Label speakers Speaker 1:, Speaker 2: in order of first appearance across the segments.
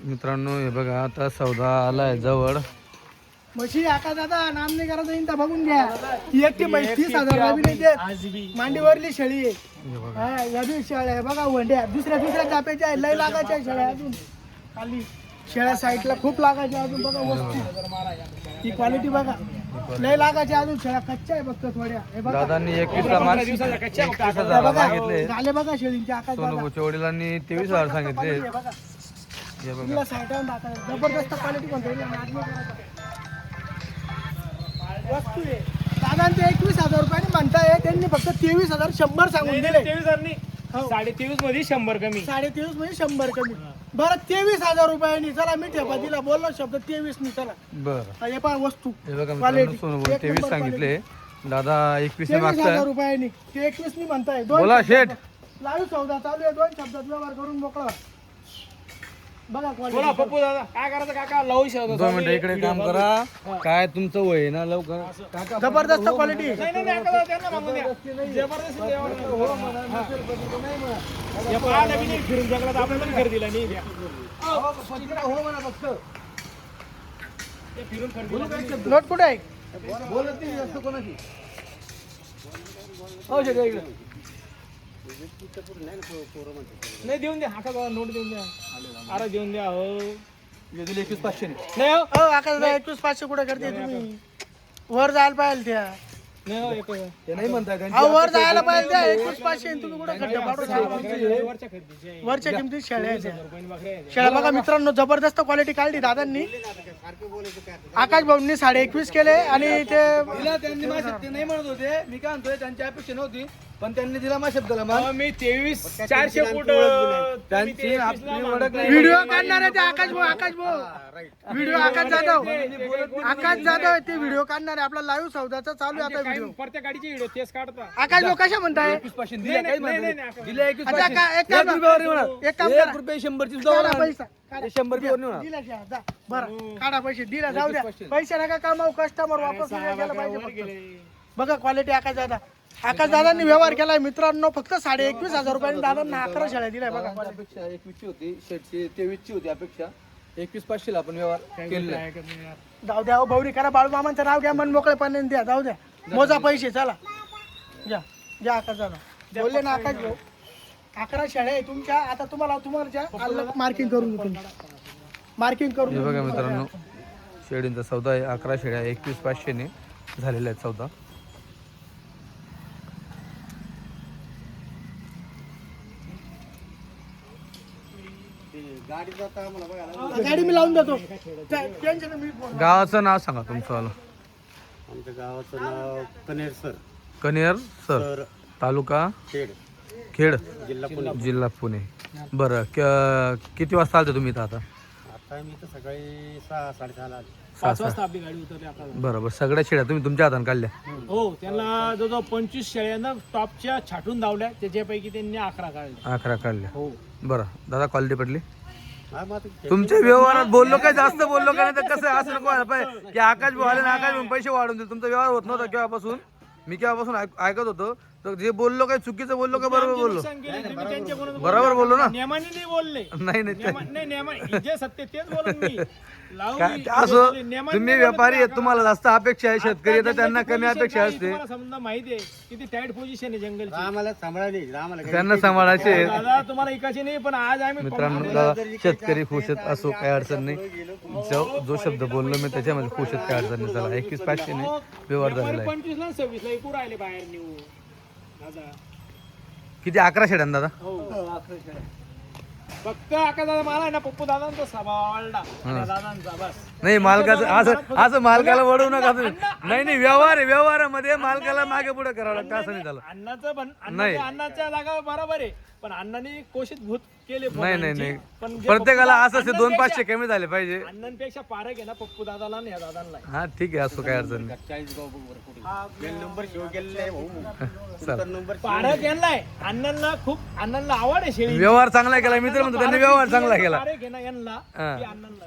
Speaker 1: मित्रांनो हे बघा आता सौदा आलाय जवळ.
Speaker 2: म्हशी आका दादा नाम नाही करायचं येईन तर बघून घ्या. ही एकटी म्हैस 30,000 बी नाही देत. मांडीवरली शेळी आहे. हा या बी शेळ्या आहे बघा वंड्या दुसऱ्या जाप्याच्या आहे. लय लागायच्या आहे शेळ्या अजून खाली शेळ्या साईडला खूप लागायच्या अजून बघा वस्तू ही क्वालिटी बघा लय लागायच्या अजून शेळ्या कच्च्या आहे फक्त थोड्या. हे बघा
Speaker 1: दादांनी 21ला मागितले.
Speaker 2: झाले बघा शेळींचे आकाश दादा.
Speaker 1: सोनूच्या वडिलांनी 23,000 सांगितले.
Speaker 2: हे बघा
Speaker 1: हे बघा
Speaker 2: तिला साईडला टाकायचं. जबरदस्त क्वालिटी म्हणतो वस्तू आहे. दादांचे 21,000 रुपयाने म्हणताय त्यांनी फक्त 23,100 सांगून दिले.
Speaker 3: 23,500 मध्ये 100 कमी.
Speaker 2: 23,500 मध्ये 100 कमी. बरं 23,000 रुपयांनी चला मी ठेपा दिला बोललो शब्द 23 नी चला.
Speaker 1: बरं
Speaker 2: हे पहा वस्तू
Speaker 1: हे बघा मित्रांनो सोनू 23 सांगितले. दादा 21 मागताय.
Speaker 2: 23,000 रुपयांनी ते 21 नी म्हणताय.
Speaker 1: बोला शेठ.
Speaker 2: लाईव्ह सौदा चालू आहे. 2 शब्दात व्यवहार करून मोकळा बघा
Speaker 3: बोला
Speaker 2: क्वालिटी.
Speaker 3: पप्पू दादा काय करायचं काका लावू शकतो.
Speaker 1: 2 मिनिटं इकडे काम करा. काय तुमचं वय आहे ना लवकर.
Speaker 2: जबरदस्त क्वालिटी.
Speaker 3: नाही काका दादा, त्यांना मागून द्या. जबरदस्त जेवण. या पहा नवीन एक फिरून जगला तर आपल्याला पण खरेदीला नाही द्या.
Speaker 2: हो म्हणा फक्त
Speaker 3: ते फिरून खरेदीला
Speaker 2: नोट कुठे आहे.
Speaker 1: बोलत नाही जास्त कोणाशी.
Speaker 2: हो शेठ इकडे
Speaker 3: नाही देऊन द्या. हाका दादा नोट देऊन द्या. अरे देऊन द्या हो.
Speaker 1: 21,500
Speaker 3: नाही हो.
Speaker 2: हो आकाश दादा 21,500 कुठे करते तुम्ही. वर जायला पाहिजे त्या.
Speaker 3: नाही हो एक
Speaker 1: ते नाही म्हणताय
Speaker 2: अहो वर जायला पाहिजे त्या 21,500 तुम्ही कुठे खड्डे पाडून
Speaker 3: वरच्या खरेदीचे आहे.
Speaker 2: वरच्या किमतीत शेळ्या आहेत त्या.
Speaker 3: रुपये बकऱ्या आहेत.
Speaker 2: शेळ्या बघा मित्रांनो जबरदस्त क्वालिटी काढली दादांनी. आकाश भाऊंनी 21.5 केले आणि ते
Speaker 1: त्यांनी माझ्या शब्द नाही म्हणत होते. मी काय म्हणतोय त्यांची अपेक्षा नव्हती पण त्यांनी दिला माझ्या शब्दाला मान.
Speaker 3: मी 23,400 फूट
Speaker 1: त्यांची आपली ओळख नाही.
Speaker 2: व्हिडिओ काढणार आहे ते आकाश भाऊ व्हिडिओ आकाश जाधव ते व्हिडिओ काढणार आहे. आपला लाईव्ह सौदाचा चालू आहे आता व्हिडिओ.
Speaker 3: प्रत्येक गाडीचे व्हिडिओ तेच काढता.
Speaker 2: आकाश भाऊ कशा म्हणताय.
Speaker 1: 21,500 दिले काही म्हणत नाही. दिले
Speaker 2: अच्छा,
Speaker 1: 21,500.
Speaker 2: एक काम करा.
Speaker 1: एक
Speaker 2: काम करा.
Speaker 1: रुपये 100ची
Speaker 2: काढा पैसा.
Speaker 1: 100 रुपये वर
Speaker 2: दिला शा, जा. बरं काढा पैसे दिला जाऊ द्या. पैसे नका कमावू कस्टमर वापस नाही गेला पाहिजे फक्त. बघा क्वालिटी आकाश दादांनी व्यवहार केलाय मित्रांनो. फक्त 21,500 रुपयांनी दादांना 11 शेळ्या दिलाय बघा.
Speaker 1: अपेक्षा 21ची होती. शेटची 23ची होती अपेक्षा. 21,500 आपण व्यवहार केलेला.
Speaker 2: जाऊ द्या भाऊनी करा. बाळू मामांचं नाव घ्या मन मोकळेपणे द्या. जाऊ द्या मोजा पैसे चला घ्या आकाश दादा बोलले ना आकाश भाऊ 11 शेळ्या आहे तुमच्या. आता तुम्हाला मार्किंग करून
Speaker 1: हे बघा मित्रांनो शेळींचा सौदा आहे. 11 शेळ्या 21,500 ने झालेल्या आहेत सौदा.
Speaker 2: गाडी मी लावून देतो.
Speaker 1: गावाचं नाव सांगा तुमचं वालं.
Speaker 4: आमच्या गावाचं नाव कनेर सर,
Speaker 1: कनेर सर, तालुका
Speaker 4: खेड,
Speaker 1: खेड,
Speaker 4: जिल्हा पुणे.
Speaker 1: बरं किती वाजता आलते तुम्ही इथं आता.
Speaker 4: आता मी तर सकाळी 6-6:30 आलो.
Speaker 3: 5 वाजता आपली गाडी उतरली आता.
Speaker 1: बरोबर सगळ्या शेळ्या तुम्ही तुमच्या हाताने काढल्या.
Speaker 3: हो त्यांना जवळजवळ 25 शेळ्यांना टॉपच्या छाटून धावल्या. त्याच्यापैकी त्यांनी 11 काढल्या.
Speaker 1: 11 काढल्या.
Speaker 3: हो
Speaker 1: बरं दादा क्वालिटी पडली.
Speaker 4: हा, मग आता
Speaker 1: तुमच्या व्यवहारात बोललो काय जास्त बोललो काय नाही तर कसं असं नको व्हायला पाहिजे की आकाश भाऊ आले ना आकाश भाऊ पैसे वाढून दिले. तुमचा व्यवहार होत नव्हता केव्हापासून. मी केव्हापासून ऐकत होतो. तर जे बोललो काय चुकीचं बोललो का बरोबर बोललो. बरोबर बोललो ना.
Speaker 3: नियमाने नाही बोलले.
Speaker 1: नाही
Speaker 3: नाही नियमाने जे सत्य तेच बोलून मी लावून
Speaker 1: काय
Speaker 3: मी-
Speaker 1: असो
Speaker 3: नियमाने
Speaker 1: तुम्ही
Speaker 3: नाही
Speaker 1: व्यापारी
Speaker 3: बोलत
Speaker 1: आहेत तुम्हाला जास्त अपेक्षा आहे. शेतकरी तर त्यांना कमी अपेक्षा असते.
Speaker 3: तुम्हाला समजा माहिती आहे किती टाईट पोझिशन आहे जंगलची.
Speaker 4: आम्हाला सांभाळायला आम्हाला काही
Speaker 1: त्यांना सांभाळायचे आहेत.
Speaker 3: दादा तुम्हाला इकायची नाही पण आज आम्ही
Speaker 1: मित्रांनो दादा शेतकरी खुश आहेत असो काही अडचण नाही. जो शब्द बोललो मी त्याच्यामध्ये खुश आहेत काही अडचण नाही. चला 21,500 ने व्यवहार झालेला आहे.
Speaker 3: 25 ला 26 ला एकूण राहिले बाहेर निघू दादा.
Speaker 1: किती 11 शेड्या दादा.
Speaker 3: फक्त आका दादा मला आहे ना पप्पू दादांचा स्वभाव आवडला आणि दादांचा बस.
Speaker 1: नाही मालकाचं असं मालकाला वडवू नका तुम्ही. नाही व्यवहार आहे. व्यवहारामध्ये मालकाला मागे पुढे करावं लागतं असं नाही झालं.
Speaker 3: अण्णाचं पण
Speaker 1: नाही.
Speaker 3: अण्णाच्या जागा बरोबर आहे पण अण्णांनी कोशिश भूत केले
Speaker 1: नाही
Speaker 3: पण जे
Speaker 1: प्रत्येकाला
Speaker 3: पप्पू
Speaker 1: असं 2-500 कमी झाले पाहिजे.
Speaker 3: अण्णांपेक्षा पारक आहे ना पप्पू दादाला आणि या दादांना.
Speaker 1: हा ठीक आहे असो काही अडचण नाही.
Speaker 4: 40 गाव बघ बरं कुठे नंबर शिव गेलेला आहे भाऊ.
Speaker 1: चला
Speaker 4: नंबर
Speaker 3: पारक यांनाय अण्णांना खूप अण्णांना आवड आहे शेळी.
Speaker 1: व्यवहार चांगला केला. मित्र म्हणतो त्यांनी व्यवहार चांगला केला.
Speaker 3: पारक आहे ना यांना
Speaker 1: हा.
Speaker 3: की अण्णांना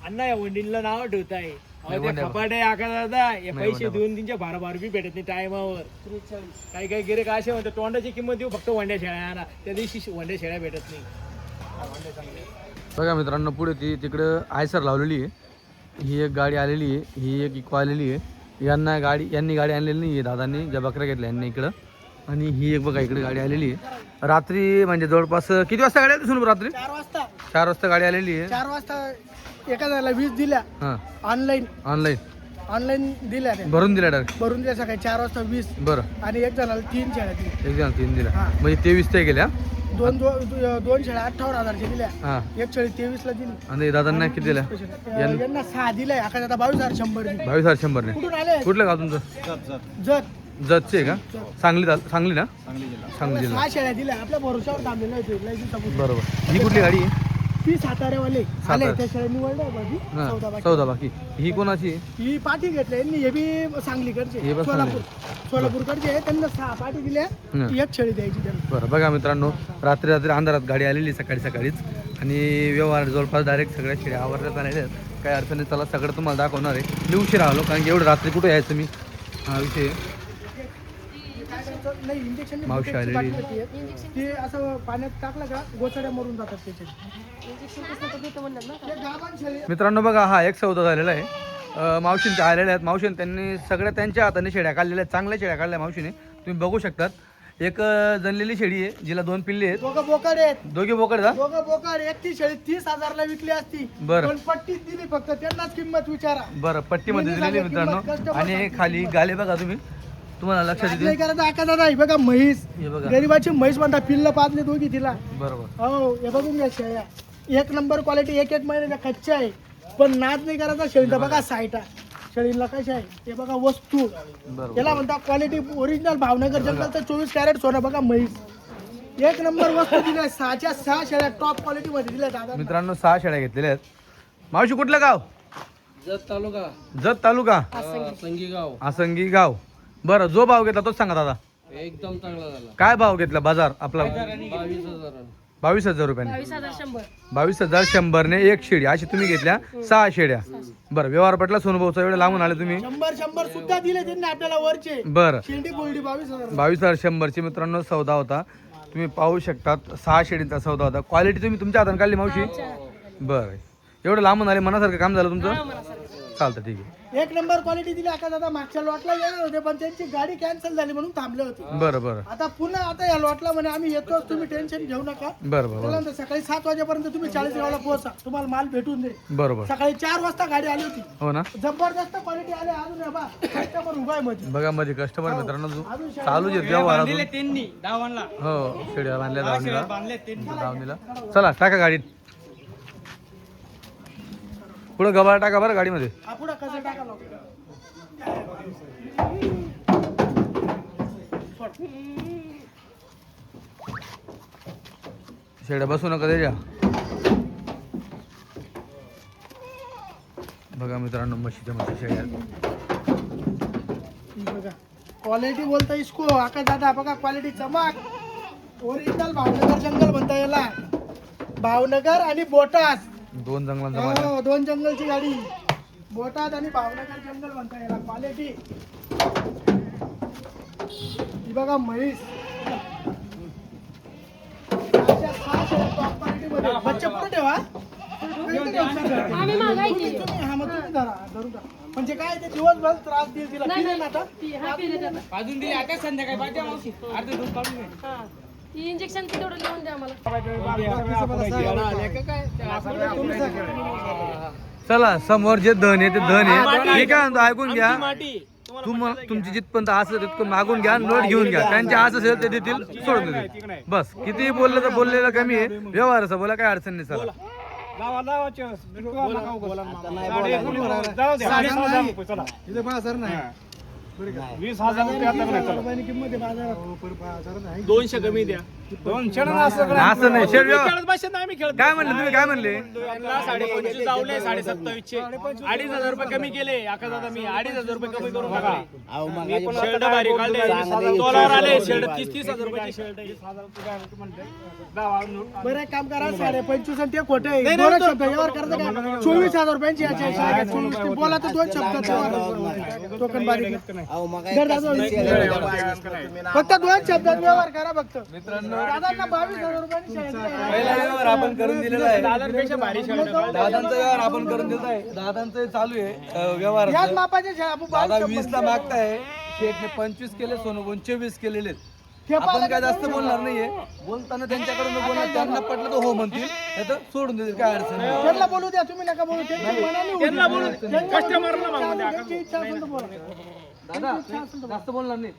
Speaker 3: अण्णा या वंडीला नाव ठेवताय. खपाटे आका दादा हे पैसे देऊन त्यांच्या भाराभार बी भेटत नाही टायमावर. काही काही गिरे असे म्हणतात तोंडाची किंमत देऊ फक्त वंड्या शेळ्या आणा. त्या दिवशी वंड्या शेळ्या भेटत नाही.
Speaker 1: बघा मित्रांनो, पुढे ती तिकडं आयसर लावलेली आहे. ही एक गाडी आलेली आहे, ही एक इको आलेली आहे. यांनी गाडी आणलेली नाही आहे दादांनी, ज्या बकऱ्या घेतल्या यांनी इकडं. आणि ही एक बघा इकडे गाडी आलेली आहे. रात्री म्हणजे जवळपास किती वाजता गाडी आली सोनू? रात्री 4 वाजता गाडी आलेली आहे.
Speaker 2: 4 वाजता एखाद्याला 20 दिल्या
Speaker 1: हां,
Speaker 2: ऑनलाईन दिल्या त्या.
Speaker 1: भरून दिला डायरेक्ट.
Speaker 2: भरून दिल्या सकाळी 4 वाजता 20.
Speaker 1: बरं,
Speaker 2: आणि एक जणाला 3 शेळ्या दिल्या.
Speaker 1: एक जण 3 दिला
Speaker 2: हां.
Speaker 1: म्हणजे 23 ते गेल्या.
Speaker 2: दोन शेळ्या 58,000च्या दिल्या.
Speaker 1: हां,
Speaker 2: एक शेळी 23 ला दिली.
Speaker 1: आणि दादांना किती दिल्या?
Speaker 2: यांना 6 दिल्या. आता 22,100 दिली.
Speaker 1: 22,100 ने.
Speaker 2: कुठून आले?
Speaker 1: कुठलं गाव तुमचं?
Speaker 2: जत
Speaker 1: जतचे आहे का? सांगली सांगली ना? सांगली जिल्हा.
Speaker 2: 6 शेळ्या दिल्या. आपल्या भरोशावर थांबलेल्या होते लय दिवसापासून.
Speaker 1: बरोबर. ही कुठली गाडी आहे?
Speaker 2: ती साताऱ्यावाले आले त्या शेळ्या निवडल्या बाजी.
Speaker 1: हां, 14 बाकी. ही कोणाची आहे?
Speaker 2: ही पाठी घेतली यांनी. हे बी सांगलीकडचे,
Speaker 1: हे पण
Speaker 2: सोलापूरकडचे आहे. त्यांना 6 पाठी दिल्या.
Speaker 1: हं.
Speaker 2: ती एक शेळी द्यायची त्यांना.
Speaker 1: बरं, बघा मित्रांनो, रात्री अंधारात गाडी आलेली सकाळीच. आणि व्यवहार जवळपास डायरेक्ट सगळ्या शेळ्या आवरण्यात आलेल्या आहेत. काही अडचणी नाही. चला सगळं तुम्हाला दाखवणार आहे. मी उशीर आलो कारण की एवढं रात्री कुठे यायचं मी. हा विषय
Speaker 2: नाही, इंजेक्शन
Speaker 1: मावशी आलेली.
Speaker 2: ते असं पाण्यात टाकलं का गोचड्या मरून जातात त्याचे. ते गाभण शेळी.
Speaker 1: मित्रांनो बघा, हा एक सौदा झालेला आहे. मावशींच्या आलेल्या आहेत. मावशीने त्यांनी सगळ्या त्यांच्या हाताने शेळ्या काढलेल्या आहेत. चांगल्या शेळ्या काढल्या मावशीने, तुम्ही बघू शकतात. एक जनलेली शेळी आहे जिला 2 पिल्ले आहेत.
Speaker 2: दोघं बोकड आहेत.
Speaker 1: दोघे बोकड का?
Speaker 2: दोघं बोकड. एक ती शेळी 30,000 ला विकली असती.
Speaker 1: बरं.
Speaker 2: पण पट्टीत दिली फक्त. त्यांनाच किंमत विचारा.
Speaker 1: बरं, पट्टीमध्ये दिलेली आहे मित्रांनो. आणि खाली गाले बघा तुम्ही, तुम्हाला लक्षात
Speaker 2: नाही
Speaker 1: येते.
Speaker 2: करायचं आका दादा. हे बघा म्हैस.
Speaker 1: हे बघा.
Speaker 2: गरीबाची म्हैस म्हणता. पिल्ल पाजले दोघी तिला.
Speaker 1: बरोबर.
Speaker 2: हो, हे बघून घ्या शेळ्या. एक नंबर क्वालिटी. एक महिन्याच्या कच्च्या आहे. पण नाद नाही करायचा शेळीचा. बघा साईटा शेळीला कशा आहे ते बघा. वस्तू
Speaker 1: बरोबर.
Speaker 2: याला म्हणता क्वालिटी ओरिजिनल. भावनगर जंगलचं 24 कॅरेट सोनं. बघा म्हैस. एक नंबर वस्तू दिल्या. 6च्या 6 शेळ्या टॉप क्वालिटी मध्ये दिल्या दादा.
Speaker 1: मित्रांनो 6 शेळ्या घेतलेल्या आहेत. मावशी कुठलं गाव?
Speaker 3: जत तालुका
Speaker 1: जत तालुका
Speaker 3: संगी गाव.
Speaker 1: आसंगी गाव. बरं, जो भाव घेतला तोच सांगा दादा.
Speaker 3: एकदम चांगला झाला.
Speaker 1: काय भाव घेतला बाजार आपला?
Speaker 3: 22,000.
Speaker 1: 22,000 रुपयाने. 22,100 ने एक शेळी. अशी तुम्ही घेतल्या 6 शेळ्या. बरं, व्यवहार पटला सोनूभाऊचा? एवढे लांबून आले तुम्ही.
Speaker 2: 100 सुद्धा दिले त्यांनी आपल्याला वरचे.
Speaker 1: बरं,
Speaker 2: शेंडी बोलडी 22,000.
Speaker 1: 22,100 मित्रांनो सौदा होता. तुम्ही पाहू शकतात. 6 शेळींचा सौदा होता. क्वालिटी तुम्ही तुमच्या हाताने काढली मावशी? बरं, एवढं लांबून आले, मनासारखं काम झालं तुमचं? चालतं, ठीक आहे.
Speaker 2: एक नंबर क्वालिटी दिली. आता दादा मागच्या लॉटला येणार होते पण त्यांची गाडी कॅन्सल झाली म्हणून थांबले होते.
Speaker 1: बरं.
Speaker 2: आता पुन्हा आता या लॉटला म्हणे आम्ही येतो, तुम्ही टेन्शन घेऊ नका.
Speaker 1: बरं.
Speaker 2: त्यानंतर सकाळी 7 वाजेपर्यंत तुम्ही 40 गावला पोहोचा. तुम्हाला माल भेटून दे.
Speaker 1: बरोबर.
Speaker 2: सकाळी 4 वाजता गाडी आली होती.
Speaker 1: हो ना.
Speaker 2: जबरदस्त क्वालिटी आली. अजून बा कस्टमर उभा आहे मध्ये.
Speaker 1: बघा मध्ये कस्टमर मित्रांनो चालू जे व्यवहार अजून.
Speaker 3: त्यांनी दावणला
Speaker 1: हो, शेळ्या बांधल्या
Speaker 3: बांधले त्यांनी.
Speaker 1: दावणीला. चला टाका गाडीत. पुढे गबाळ टाका बरं गाडीमध्ये.
Speaker 2: हा पुढं कसं टाका लवकर.
Speaker 1: शेळ्या बसू नका त्याच्या. बघा मित्रांनो, म्हशीच्या शेळ्या.
Speaker 2: बघा क्वालिटी बोलता इसको आका दादा. बघा क्वालिटी चमक. ओरिजिनल भावनगर जंगल म्हणता याला. भावनगर आणि बोटास.
Speaker 1: 2 जंगलांचा माल.
Speaker 2: हो, 2 जंगलची गाडी. बोटात आणि भावनगर जंगल म्हणता याला. क्वालिटी ही बघा म्हैस. 6 शेळ्या टॉप क्वालिटी मध्ये. बच्चे पुढे ठेवा. हा मग तुम्ही धरा. धरून धरा. म्हणजे काय ते दिवसभर त्रास देईल तिला. पिले ना आता.
Speaker 3: अजून दिली आता संध्याकाळी पाहिजे मावशी. अर्धे दूध काढून घे.
Speaker 5: इंजेक्शन तेवढं लिहून द्या मला.
Speaker 1: चला, समोर जे धन आहे ते धन आहे. मी काय म्हणतो ऐकून घ्या.
Speaker 3: माटी
Speaker 1: तुमची जिथपर्यंत असं तिथपर्यंत मागून घ्या, नोट घेऊन घ्या. त्यांचे असं असेल ते देतील, सोडून देतील. बस, किती बोललं तर बोललेलं कमी आहे. व्यवहाराचं बोला, काय अडचण नाही. चला
Speaker 2: इथे बाजार नाही.
Speaker 4: 20,000 रुपये आता नाही.
Speaker 2: रुपयाची किंमत आहे बाजारात.
Speaker 3: 200 कमी द्या.
Speaker 1: असं नाही. शेड व्यवहार
Speaker 3: आम्ही खेळत
Speaker 1: काय म्हणले तुम्ही? काय म्हणले?
Speaker 3: 25 लावले. 27,500. 2,500 रुपये कमी केले. आका दादा मी 2,500 रुपये कमी करून टाकले. शर्ट भारी काढले. तोलावर आले. शर्ट 30,000 रुपयाची शर्ट आहे.
Speaker 2: बरं एक काम करा. 25.5 आणि ते खोटे. 2 शब्द व्यवहार करता का? 24,000 रुपयांची याची आहे. 24 बोला तर 2 शब्द. टोकन बारीक दर दादा फक्त 2 शब्दात व्यवहार करा फक्त
Speaker 1: मित्रांनो
Speaker 2: दादांना 22,000 रुपयांनी शेळ्या दिल्या.
Speaker 1: पहिला व्यवहार आपण करून दिलेला आहे.
Speaker 3: दादांपेक्षा भारी शेळ्या.
Speaker 1: दादांचा व्यवहार आपण करून देत आहे. दादांचं चालू आहे व्यवहार.
Speaker 2: याच मापाच्या शेळ्या आपण
Speaker 1: दादा
Speaker 2: 22
Speaker 1: 20 ला मागताय. शेठने 25 केले, सोनोबन 24 केलेले आहेत.
Speaker 2: ते
Speaker 1: आपण
Speaker 2: पाहिलं
Speaker 1: काय
Speaker 2: का
Speaker 1: जास्त बोलणार नाहीये. बोलताना त्यांच्याकडून बोलणार, त्यांना पटलं तर हो म्हणतील, नाही तर सोडून देतील, काय अडचण नाही.
Speaker 2: त्यांना बोलू द्या, तुम्ही नका बोलू. त्यांची मनाने होऊ
Speaker 3: त्यांना
Speaker 2: द्या.
Speaker 3: बोलू द्या.
Speaker 2: त्यांच्या
Speaker 3: कस्टमरला
Speaker 2: मनाने
Speaker 3: मागू द्या.
Speaker 2: त्यांची इच्छा असेल तर बोला.
Speaker 1: दादा जास्त बोलणार नाही.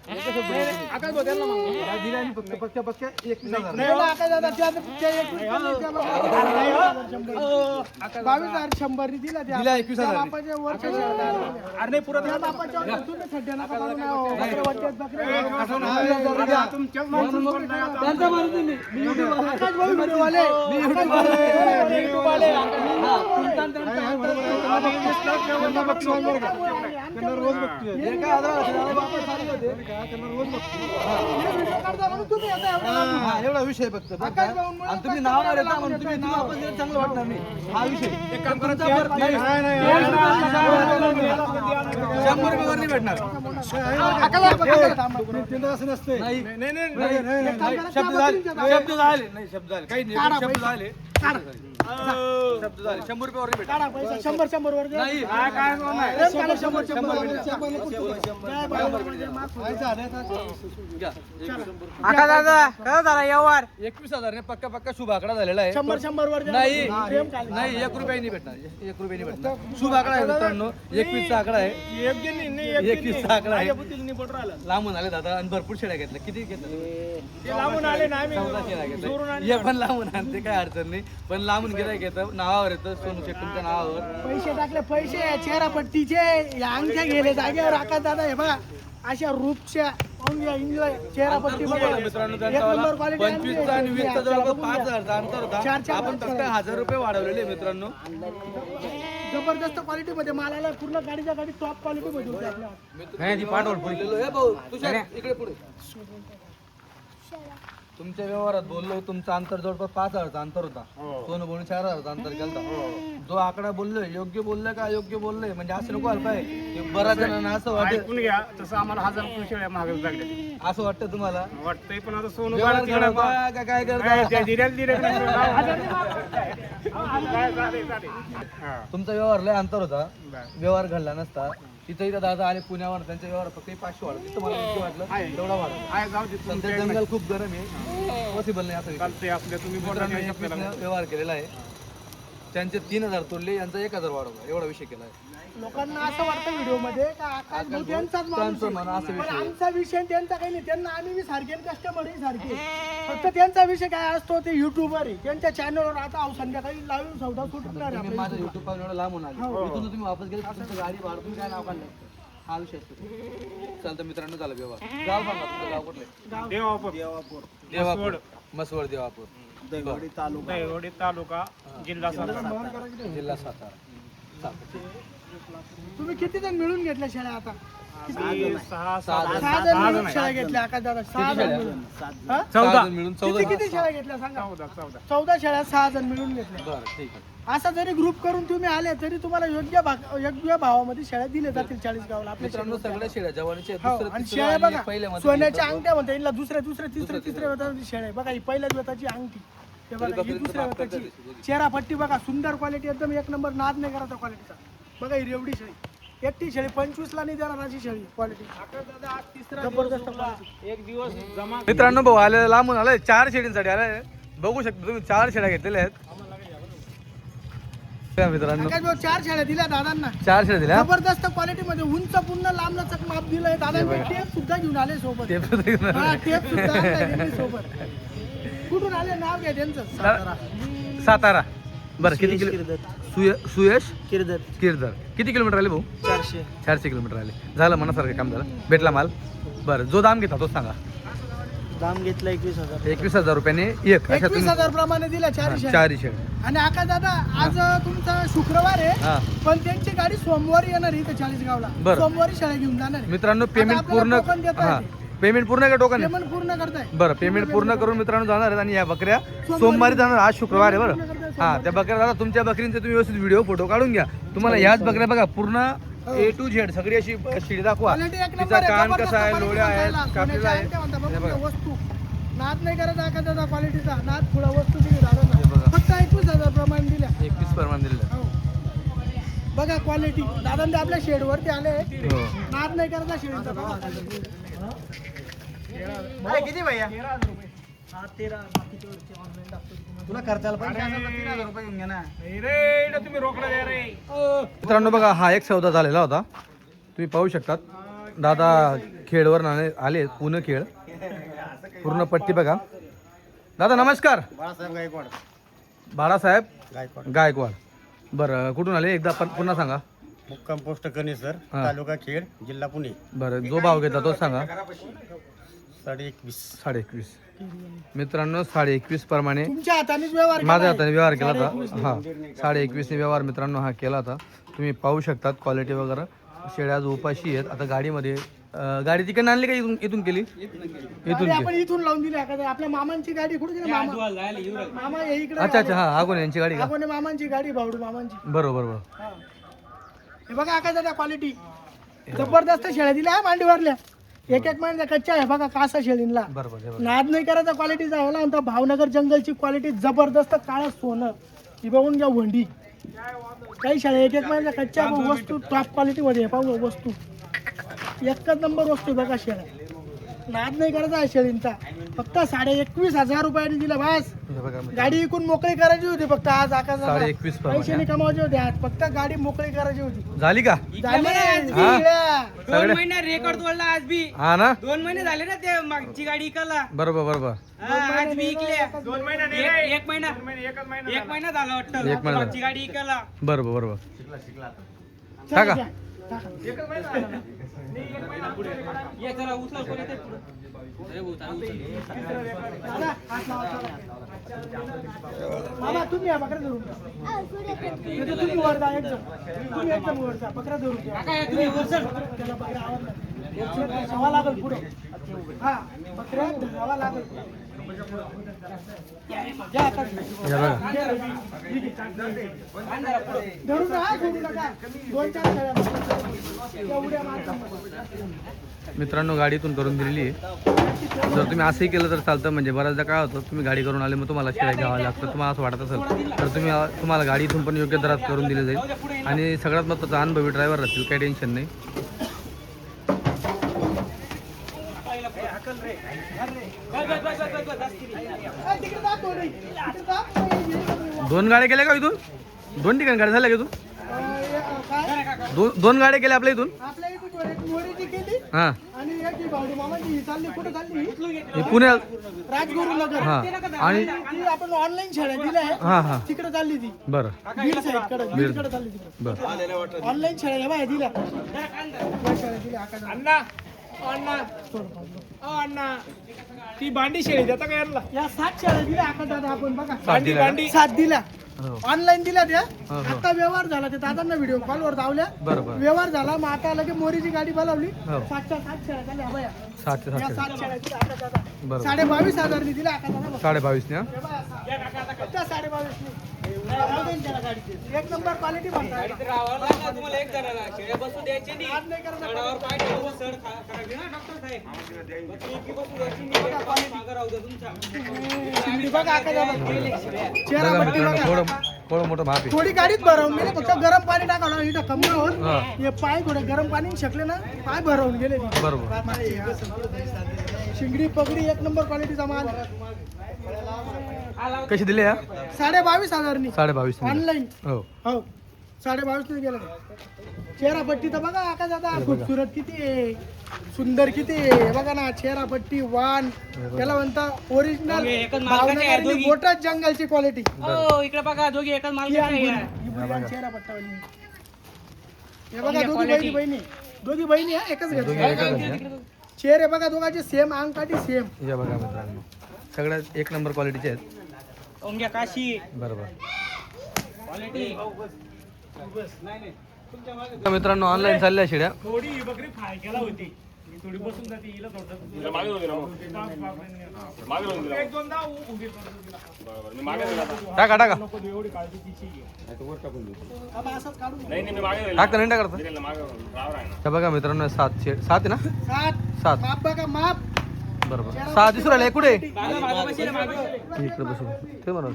Speaker 3: आकाश भाऊ त्यांना मागू.
Speaker 1: दिले आणि फक्त पक्क्या 21,000.
Speaker 2: नाही ना, आकाश दादा, त्या 22,100 नी दिला त्या.
Speaker 1: दिला 21,000
Speaker 2: त्या बापाच्या वरच्या शेळ्या द्यायला.
Speaker 3: अरे नाही पुरत
Speaker 2: त्या बापाच्या वर तुम्ही सध्या नका काढू ना, हो. बकऱ्या वरच्यात बकऱ्या.
Speaker 1: त्यांचा मारून दे मी. मी YouTube वाला.
Speaker 2: आकाश भाऊ व्हिडिओवाले. आकाश भाऊ
Speaker 3: युट्यूबवाले.
Speaker 1: हे काय आधार असेल, दादा बापा चालले होते. हा, एवढा विषय फक्त बरं का? आणि तुम्ही नाव नाही देता म्हणून तुम्ही नाव आपण दिलं चांगलं वाटणार नाही. हा विषय
Speaker 3: एक काम करा,
Speaker 1: तुमचा वर- नाही, 100 रुपये वर नाही भेटणार. नाही, शब्द झाले, शब्द झाले, नाही शब्द झाले, काही नाही, शब्द झाले, शब्द झाले, 100 रुपये वर नाही भेटणार.
Speaker 2: 100 वर द्या.
Speaker 1: नाही,
Speaker 3: काय होणार?
Speaker 2: प्रेम करा, 100
Speaker 1: 100 भेटणार.
Speaker 2: काय बाबा, माफ
Speaker 1: घ्या.
Speaker 3: आकाश दादा काय झाला व्यवहार?
Speaker 1: 21,000 ने पक्का पक्का शुभ आकडा झालेला आहे.
Speaker 2: 100 वर द्या.
Speaker 1: नाही
Speaker 2: प्रेम खाली.
Speaker 1: नाही, 1 रुपया नाही भेटणार, 1 रुपया नाही भेटणार. शुभ आकडा आहे मित्रांनो, 21 चा आकडा आहे.
Speaker 3: योग्य नाही
Speaker 1: 21 चा आकडा आहे.
Speaker 3: निपट राहिला.
Speaker 1: लांबून आले दादा आणि भरपूर शेळ्या घेतल्या. किती घेतल्या?
Speaker 3: ते लांबून आले ना आम्ही
Speaker 1: 14 शेळ्या घेतल्या. हे पण लांबून आणते, काय अडचण नाही. पण लांबून गिरायक येतं, नावावर येतं, सोनू शेट तुमच्या नावावर.
Speaker 2: पैसे टाकले, पैसे चेहरा पट्टीचे या अंगठ्या गेले जागेवर. आकाश दादा हे बघा, अशा रूपच्या एन्जॉय चेहरा पट्टी बघा.
Speaker 1: मित्रांनो
Speaker 2: एक
Speaker 1: त्यांचा
Speaker 2: नंबर
Speaker 1: वाला
Speaker 2: क्वालिटी
Speaker 1: 25 चा आणि 20 चा जवळपास 5,000 अंतर होता.
Speaker 2: 4,000
Speaker 1: आपण फक्त 1,000 रुपये वाढवलेले मित्रांनो.
Speaker 2: जबरदस्त क्वालिटी मध्ये मालाला पूर्ण गाडीच्या गाडी टॉप क्वालिटी मध्ये होती आपल्या.
Speaker 1: हे भाऊ तुषार इकडे पुढे. तुमच्या व्यवहारात बोललो, तुमचं अंतर जवळपास 5,000 अंतर होता. सोनं बोलून 4,000 अंतर केलता. जो आकडा बोललोय योग्य बोललोय का योग्य बोललोय, म्हणजे असं नको व्हायला पाहिजे. बऱ्याच जणांना असं वाटत,
Speaker 3: ऐकून घ्या, तसं आम्हाला 1,000 रुपये शेळ्या महागात लागले.
Speaker 1: असं वाटतं तुम्हाला
Speaker 3: वाटतंय पण आता सोनं
Speaker 1: व्यवहार
Speaker 3: काढत
Speaker 1: करता
Speaker 3: गेला.
Speaker 1: का काय
Speaker 3: काय
Speaker 1: करता?
Speaker 3: त्या जिऱ्याला जिऱ्यात नाही. काय चालेल. हा.
Speaker 1: तुमचा व्यवहार लय अंतर होता. व्यवहार घडला नसता. तिथं दादा आले पुण्यावर, त्यांचा व्यवहार फक्त 500 वाढला. तिथं मला किती वाटलं तेवढा वाढला.
Speaker 3: आहे, जाऊ दे.
Speaker 1: सध्या जंगल खूप गरम आहे, पॉसिबल नाही असं.
Speaker 3: चालतंय आपल्या तुम्ही
Speaker 1: मित्रांनो,
Speaker 3: बोला.
Speaker 1: 21 ने व्यवहार केलेला आहे. त्यांचे 3,000 तोडले, यांचा 1,000 वाढवला, एवढा विषय केला आहे.
Speaker 2: लोकांना असं वाटतं व्हिडिओ मध्ये का आकाश भाऊ त्यांचाच माणूस
Speaker 1: त्यांचं
Speaker 2: आहे.
Speaker 1: मन असं
Speaker 2: पण
Speaker 1: विषय.
Speaker 2: आमचा विषय त्यांचा काही नाही. त्यांना आम्ही सारखे कस्टमरही सारखे. फक्त त्यांचा विषय काय असतो, ते युट्यूबर आहे. त्यांच्या चॅनलवर आता संध्याकाळी लावून सौदा सुटणार आहे
Speaker 1: तुम्ही
Speaker 2: आपल्या
Speaker 1: माझं युट्यूब पाहून एवढं लांबून आले, इथून तुम्ही वापस गेले, तुमचं गाडी भाडं तुम्ही काय नाव काढलं, हा विषय असतो. चालतं मित्रांनो, झालं व्यवहार. गाव सांगा तुमचं, गाव कुठलं?
Speaker 3: देवापूर.
Speaker 1: मसवड देवापूर,
Speaker 4: दैवडी तालुका
Speaker 3: दैवडी तालुका, जिल्हा सातारा.
Speaker 1: जिल्हा सातारा.
Speaker 2: तुम्ही किती जण मिळून घेतल्या शेळ्या आता?
Speaker 3: आम्ही 6
Speaker 2: 6 जण मिळून शेळ्या घेतल्या आकाश दादा. 6 जण मिळून. हा?
Speaker 1: 14 मिळून 14.
Speaker 2: किती शेळ्या घेतल्या सांगा?
Speaker 3: 14.
Speaker 2: 14 शेळ्या 6 जण मिळून घेतल्या.
Speaker 1: बरं ठीक आहे.
Speaker 2: असा जरी ग्रुप करून तुम्ही आले तरी तुम्हाला योग्य भावामध्ये शेळ्या दिल्या जातील 40 गावाला आपल्या
Speaker 1: मित्रांनो, सगळ्या शेळ्या जवानीच्या
Speaker 2: हो,
Speaker 1: दुसऱ्या
Speaker 2: आणि
Speaker 1: तिसऱ्या
Speaker 2: शेळ्या
Speaker 1: आणि
Speaker 2: बघा
Speaker 1: पहिल्यामध्ये
Speaker 2: सोन्याच्या अंगठ्या म्हणता येईल, दुसऱ्या तिसऱ्या वेताची शेळ्या आहे. बघा ही पहिल्याच वेताची अंगठी, हे बघा ही दुसऱ्या वेताची. चेहरा पट्टी बघा, सुंदर क्वालिटी, एकदम एक नंबर, नाद नाही करायचा क्वालिटीचा. बघा ही एवढी शेळी, एकटी शेळी 25 ला नाही देणार अशी शेळी क्वालिटी. जबरदस्त quality.
Speaker 3: एक दिवस जमा.
Speaker 1: मित्रांनो, भाऊ आले लांबून आलाय, 4 शेळींसाठी आलाय. बघू शकता तुम्ही, 4 शेळ्या घेतलेल्या आहेत. मित्रांनो,
Speaker 2: आकाश भाऊ 4 शेळ्या दिल्या दादांना.
Speaker 1: 4 शेळ्या दिल्या.
Speaker 2: जबरदस्त क्वालिटी मध्ये, उंच पूर्ण लांब लचक माप दिलंय दादांनी. टेप सुद्धा घेऊन आले सोबत.
Speaker 1: ते पण एक
Speaker 2: हा, टेप सुद्धा आणलाय त्यांनी सोबत. कुठून आले, नाव घ्या त्यांचं?
Speaker 1: सातारा. बरं, किती किलो? सुयश
Speaker 2: किर्दत.
Speaker 1: किर्दर. किती किलोमीटर आले भाऊ? 400 किलोमीटर आले. झालं मनासारखं काम झालं, भेटला माल. बरं, जो दाम घेता तोच सांगा.
Speaker 2: दाम घेतला 21,000.
Speaker 1: 21,000 रुपयाने एक. अशा
Speaker 2: 21,000 प्रमाणे दिल्या 4 शेळ्या.
Speaker 1: 4 शेळ्या.
Speaker 2: आणि आकाश दादा, आज तुमचा शुक्रवार आहे,
Speaker 1: हा.
Speaker 2: पण त्यांची गाडी सोमवारी येणार आहे इथे 40 गावला.
Speaker 1: बरं.
Speaker 2: सोमवारी शेळ्या घेऊन जाणार आहे.
Speaker 1: मित्रांनो, पेमेंट
Speaker 2: आपल्याला
Speaker 1: पूर्ण,
Speaker 2: टोकन देता
Speaker 1: हा
Speaker 2: येते.
Speaker 1: पेमेंट पूर्ण का टोकन आहे?
Speaker 2: पेमेंट पूर्ण करताय.
Speaker 1: बरं, पेमेंट पूर्ण करून मित्रांनो जाणार आहेत. आणि या बकऱ्या सोमवारी जाणार, आज शुक्रवार आहे. बरं, हा, त्या बकऱ्या दादा, तुमच्या बकरींचे तुम्ही व्यवस्थित व्हिडिओ फोटो काढून घ्या. तुम्हाला ह्याच बकऱ्या बघा पूर्ण ए टू झेड सगळी अशी शेळी दाखवा.
Speaker 2: क्वालिटी एक
Speaker 1: तिचा
Speaker 2: नंबर आहे,
Speaker 1: कान
Speaker 2: जबरदस्त
Speaker 1: कसा आहे,
Speaker 2: quality
Speaker 1: लोळ्या आहेत,
Speaker 2: म्हणता
Speaker 1: कापलेला आहे.
Speaker 2: सोन्याच्या अंगठ्या म्हणता,
Speaker 1: हे
Speaker 2: बघून
Speaker 1: बघा.
Speaker 2: घ्या वस्तू. नाद नाही करायचा एखाद्याचा क्वालिटीचा, नाद पुढा वस्तू दिली दादा.
Speaker 1: हे बघा.
Speaker 2: फक्त 21,000 प्रमाण दिल्या.
Speaker 1: 21 प्रमाण दिलेलं आहे.
Speaker 2: हो. बघा क्वालिटी दादा ते आपल्या शेड वरती आले.
Speaker 1: हो.
Speaker 2: नाद नाही करायचा शेळीचा. बघा.
Speaker 4: किती भैया तुला खर्चाला पण 3,000 रुपये घेऊन घ्या ना.
Speaker 3: रे इकडं तुम्ही रोकडा द्या रे.
Speaker 1: मित्रांनो बघा हा एक सौदा झालेला होता, तुम्ही पाहू शकतात. दादा खेळवर आले, पुणे खेळ पूर्ण पट्टी बघा. दादा नमस्कार.
Speaker 4: बाळासाहेब गायकवाड.
Speaker 1: बाळासाहेब
Speaker 4: गायकवाड
Speaker 1: गायकवाड. बरं कुठून आले एकदा पुन्हा सांगा.
Speaker 4: मुक्काम पोस्ट कनेसर,
Speaker 1: हा.
Speaker 4: तालुका खेड, जिल्हा पुणे.
Speaker 1: बरं जो भाव घेतला तोच सांगा.
Speaker 4: 21.5.
Speaker 1: 21.5. मित्रांनो 21.5 प्रमाणे
Speaker 2: तुमच्या हातानेच व्यवहार केला
Speaker 1: माझ्या
Speaker 2: आहे.
Speaker 1: हाताने व्यवहार केला होता. हा 21.5 ने व्यवहार मित्रांनो हा केला होता. तुम्ही पाहू शकतात क्वालिटी वगैरे. शेळ्या आज उपाशी आहेत. आता गाडीमध्ये गाडी तिकडे आणली का इथून केली? इथून
Speaker 2: गाडी आपण
Speaker 1: केली.
Speaker 2: इथून लावून दिली एखाद्या. आपल्या मामांची गाडी कुठे गेली? मामा हे इकडे
Speaker 1: अच्छा अच्छा हा आगोन यांची गाडी का?
Speaker 2: आपण मामांची गाडी, भावडू मामांची.
Speaker 1: बरोबर बरोबर.
Speaker 2: हा. हे बघा काय दादा क्वालिटी जबरदस्त शेळ्या दिल्या मांडीवरल्या. एक महिन्याचा कच्चा आहे बघा कासा शेळींना.
Speaker 1: बरोबर हे बघा.
Speaker 2: नाद नाही करायचा क्वालिटीचा आहे ना. नंतर भावनगर जंगलची क्वालिटी जबरदस्त काळं सोनं. ही बघून घ्या वंडी. काही शाळा एक महिन्याचा कच्चा वस्तू टॉप क्वालिटी मध्ये पाहू वस्तू. एकच नंबर वस्तू बघा शेळ्या. नाद नाही करायचा आहे शेळींचा. फक्त 21,500 रुपयांनी दिला बस.
Speaker 1: हे बघा मित्रांनो.
Speaker 2: गाडी इकून मोकळी करायची होती फक्त आज आकाशाला.
Speaker 1: 21.5 प्रमाणे.
Speaker 2: पैसे नाही कमावायचे होते आज. फक्त गाडी मोकळी करायची होती.
Speaker 1: झाली का?
Speaker 2: झाली.
Speaker 1: हा?
Speaker 2: शेळ्या.
Speaker 3: 2 महिने रेकॉर्ड तोडला आज बी.
Speaker 1: हा ना
Speaker 3: 2 महिने झाले ना ते मागची गाडी इकाला.
Speaker 1: बरोबर बरोबर.
Speaker 3: आज बी इकल्या.
Speaker 4: 2 महिना नाही
Speaker 3: एक
Speaker 4: रे.
Speaker 3: एक महिना एक महिना झाला वाटतं.
Speaker 1: एक महिना.
Speaker 3: मागची गाडी इकाला.
Speaker 1: बरोबर बरोबर.
Speaker 2: चला,
Speaker 1: टाका.
Speaker 2: घ्या. टाका.
Speaker 3: ये जरा उचल कोणी ते पुढं. अरे भाऊ, चालू उचल.
Speaker 2: दादा, हात लावा, चला. मामा तुम्ही या बकरा धरून. नाही तर तुम्ही वर जा एक जण. तुम्ही एक जण वर जा बकरा धरून घ्या.
Speaker 3: काका, या तुम्ही वर चल.
Speaker 2: त्याला बकरा आवडला. एक धरावा लागेल पुढे. हा बकरा धरावा लागेल. घ्या आता.
Speaker 1: हे बघा.
Speaker 2: धरून राहा, सोडू नका. 2-4 शेळ्या बकरा. एवढ्या मारतात.
Speaker 1: मित्रांनो गाडीतून करून दिलेली आहे. जर तुम्ही असंही केलं तर चालतं. म्हणजे बऱ्याचदा काय होतं तुम्ही गाडी करून आले मग तुम्हाला शेळ्या घ्यावं लागतं. तुम्हाला असं वाटत असेल तर तुम्हाला गाडी इथून पण योग्य दरात करून दिली जाईल. आणि सगळ्यात महत्त्वाचा अनुभवी ड्रायव्हर राहतील, काही टेन्शन नाही.
Speaker 2: ए, तिकडे जा थोडी. तिकडे जा.
Speaker 1: 2 गाड्या केल्या का इथून? 2 ठिकाणी गाड्या झाल्या का इथून?
Speaker 2: काय?
Speaker 1: 2 गाड्या केल्या आपल्या इथून?
Speaker 2: आपल्या इकडून एक मोरीची केली
Speaker 1: हां
Speaker 2: आणि एक ही भावडी मामाची ही चालली. कुठं चालली?
Speaker 1: हे पुण्यात.
Speaker 2: राजगुरुनगर.
Speaker 1: हां आणि
Speaker 2: ती आपण ऑनलाईन शेळ्या दिल्या आहे.
Speaker 1: हां हां
Speaker 2: तिकडे चालली ती
Speaker 1: बरं
Speaker 2: बीड साईड कडे. बीड कडे चालली तिकडे.
Speaker 1: बरं.
Speaker 2: ऑनलाईन शेळ्या या बाय दिल्या. या शेळ्या दिल्या आकाशाला.
Speaker 3: अण्णा अण्णा अण्णा ती भांडी शेळी देता का यांना?
Speaker 2: या 7 शेळ्या दिल्या आकाशाला आपण बघा.
Speaker 1: सात दिल्या का?
Speaker 2: 7 दिल्या
Speaker 1: हो.
Speaker 2: ऑनलाईन दिल्या त्या.
Speaker 1: हो.
Speaker 2: आता व्यवहार झाला ते दादांना व्हिडिओ कॉलवर धावल्या.
Speaker 1: बरं बरं.
Speaker 2: व्यवहार झाला मग आता लगे मोरीची गाडी बोलावली.
Speaker 1: हो.
Speaker 2: 7च्या 7 शेळ्या झाल्या बाया.
Speaker 1: 7
Speaker 2: या
Speaker 1: 7
Speaker 2: 7 शेळ्या दिल्या आकाशाला.
Speaker 1: बरं
Speaker 2: 22,500 नि दिल्या आकाशाला.
Speaker 1: 22.5 ने.
Speaker 2: एक नंबर क्वालिटी म्हणतात.
Speaker 3: तुम्हाला एक जणाला शेळ्या बसू द्यायची नाही.
Speaker 2: आज नाही करत.
Speaker 3: झाडावर पाय ठेवून सड करावी ना डॉक्टर साहेब. इतकी बसू द्यायची नाही. मागं राहू द्या तुमचा.
Speaker 2: शिंगडी बघा आकाशाला. चेहरा
Speaker 1: बघा
Speaker 2: पट्टी
Speaker 1: मित्रांनो
Speaker 2: बघा.
Speaker 1: थोडं मोठं माप आहे.
Speaker 2: थोडी गाडीच भरवून गेले. फक्त गरम पाणी टाकावं इथं कमरावर.
Speaker 1: हा.
Speaker 2: हे पाय थोडे गरम पाणी शकले ना पाय भरवून गेले.
Speaker 1: बरोबर.
Speaker 2: शिंगडी पगडी एक नंबर क्वालिटीचा माल.
Speaker 1: कशी दिली या?
Speaker 2: 22,500 नि
Speaker 1: 22.5 ने.
Speaker 2: ऑनलाईन.
Speaker 1: हो
Speaker 2: हो 22,500 ने गेलं. चेहरा पट्टी तर बघा आकाश आता खूबसूरत किती आहे, सुंदर किती आहे. बघा ना चेहरा पट्टी वान. त्याला म्हणता ओरिजिनल
Speaker 3: एकच मालकाचे आहे दोघी.
Speaker 2: मोठाच जंगलची क्वालिटी.
Speaker 3: हो इकडे बघा दोघी एकाच मालकाचे आहे.
Speaker 2: चेहरा पट्टावाली. हे बघा दोघी बहिणी हा एकच
Speaker 1: दोघी
Speaker 2: घरचे.
Speaker 1: एकच आहे.
Speaker 2: चेहरे बघा दोघांचे सेम अंगकाठी सेम.
Speaker 1: या बघा मित्रांनो सगळ्यात एक नंबर क्वालिटीचे आहेत.
Speaker 3: ओंग्या काशी
Speaker 1: बरोबर.
Speaker 3: क्वालिटी.
Speaker 1: मित्रांनो ऑनलाईन चालल्या शेड्या.
Speaker 3: थोडी बकरी फ्राय केला होती थोडी बसून जाते हिला थोडं
Speaker 5: तिला मागे जाऊ दे ना मग. मागे जाऊन दिला
Speaker 3: एक दोनदा उभी करतो तिला.
Speaker 5: बरोबर मी मागे जाईल आता.
Speaker 1: टाका टाका
Speaker 3: नको देऊ, एवढी काळजी तिची आहे.
Speaker 2: बाबा असंच काढून घे.
Speaker 5: नाही नाही मी मागे जाईल
Speaker 1: टाकता नाही टाकता
Speaker 5: तिला मागे रावर आहे ना
Speaker 1: हे बघा मित्रांनो 7 आहे ना 7
Speaker 2: माप बघा माप
Speaker 1: बरोबर 6 दिसू राहिले कुठे
Speaker 3: मागं बसेल, मागं.
Speaker 1: इकडे बसून ते बरोबर